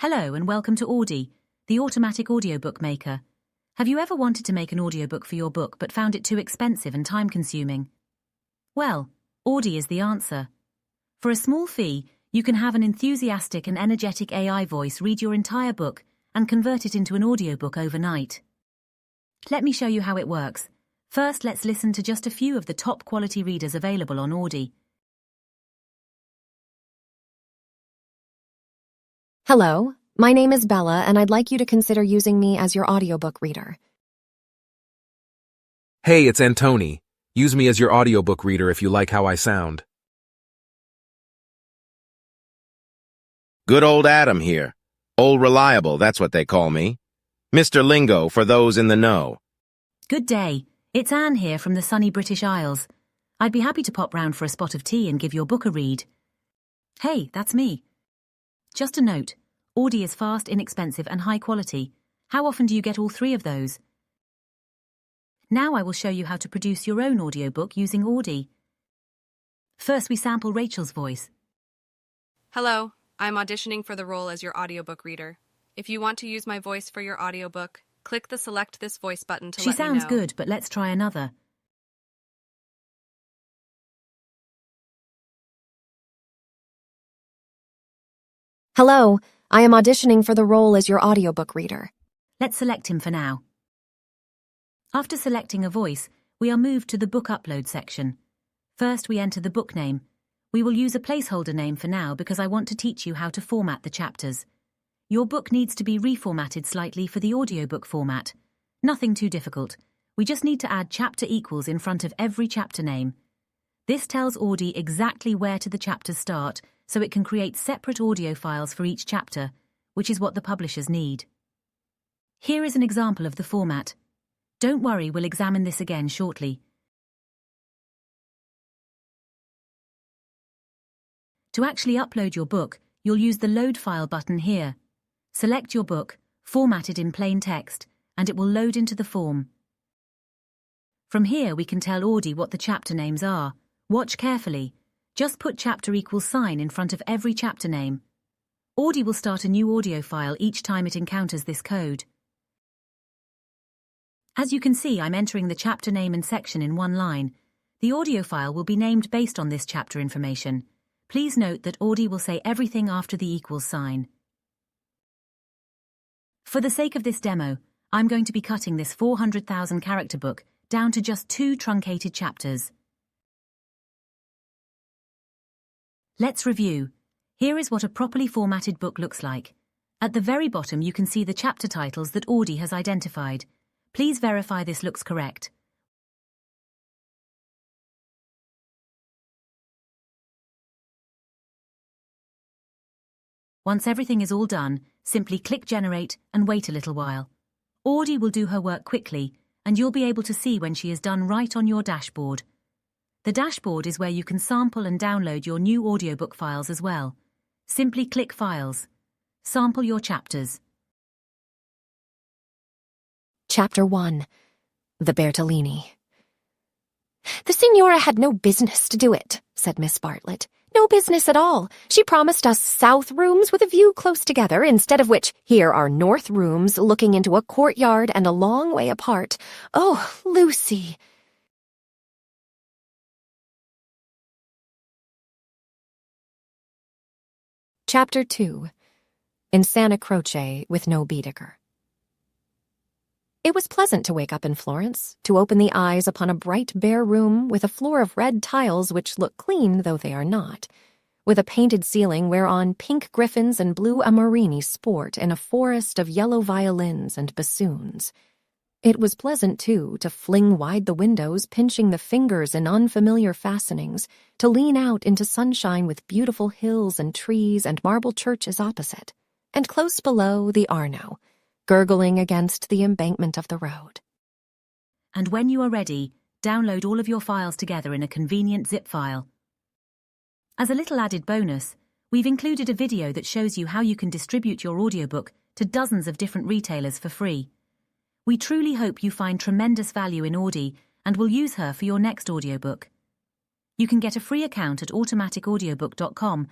Hello and welcome to Audie, the automatic audiobook maker. Have you ever wanted to make an audiobook for your book but found it too expensive and time-consuming? Well, Audie is the answer. For a small fee, you can have an enthusiastic and energetic AI voice read your entire book and convert it into an audiobook overnight. Let me show you how it works. First, let's listen to just a few of the top quality readers available on Audie. Hello, my name is Bella, and I'd like you to consider using me as your audiobook reader. Hey, it's Antoni. Use me as your audiobook reader if you like how I sound. Good old Adam here. Old Reliable, that's what they call me. Mr. Lingo for those in the know. Good day. It's Anne here from the sunny British Isles. I'd be happy to pop round for a spot of tea and give your book a read. Hey, that's me. Just a note, Audie is fast, inexpensive and high quality. How often do you get all three of those? Now I will show you how to produce your own audiobook using Audie. First, we sample Rachel's voice. Hello, I'm auditioning for the role as your audiobook reader. If you want to use my voice for your audiobook, click the Select This Voice button to let me know. She sounds good, but let's try another. Hello, I am auditioning for the role as your audiobook reader. Let's select him for now. After selecting a voice, we are moved to the book upload section. First, we enter the book name. We will use a placeholder name for now because I want to teach you how to format the chapters. Your book needs to be reformatted slightly for the audiobook format. Nothing too difficult. We just need to add chapter equals in front of every chapter name. This tells Audie exactly where the chapters start, so it can create separate audio files for each chapter, which is what the publishers need. Here is an example of the format. Don't worry, we'll examine this again shortly. To actually upload your book, you'll use the Load File button here. Select your book, format it in plain text, and it will load into the form. From here we can tell Audie what the chapter names are. Watch carefully. Just put chapter equals sign in front of every chapter name. Audie will start a new audio file each time it encounters this code. As you can see, I'm entering the chapter name and section in one line. The audio file will be named based on this chapter information. Please note that Audie will say everything after the equals sign. For the sake of this demo, I'm going to be cutting this 400,000 character book down to just 2 truncated chapters. Let's review. Here is what a properly formatted book looks like. At the very bottom you can see the chapter titles that Audie has identified. Please verify this looks correct. Once everything is all done, simply click Generate and wait a little while. Audie will do her work quickly, and you'll be able to see when she is done right on your dashboard. The dashboard is where you can sample and download your new audiobook files as well. Simply click Files. Sample your chapters. Chapter 1. The Bertolini. The Signora had no business to do it, said Miss Bartlett. No business at all. She promised us south rooms with a view close together, instead of which here are north rooms looking into a courtyard and a long way apart. Oh, Lucy! Chapter 2. In Santa Croce with no Baedeker. It was pleasant to wake up in Florence, to open the eyes upon a bright bare room with a floor of red tiles which look clean though they are not, with a painted ceiling whereon pink griffins and blue amorini sport in a forest of yellow violins and bassoons. It was pleasant, too, to fling wide the windows, pinching the fingers in unfamiliar fastenings, to lean out into sunshine with beautiful hills and trees and marble churches opposite, and close below the Arno, gurgling against the embankment of the road. And when you are ready, download all of your files together in a convenient zip file. As a little added bonus, we've included a video that shows you how you can distribute your audiobook to dozens of different retailers for free. We truly hope you find tremendous value in Audie and will use her for your next audiobook. You can get a free account at automaticaudiobook.com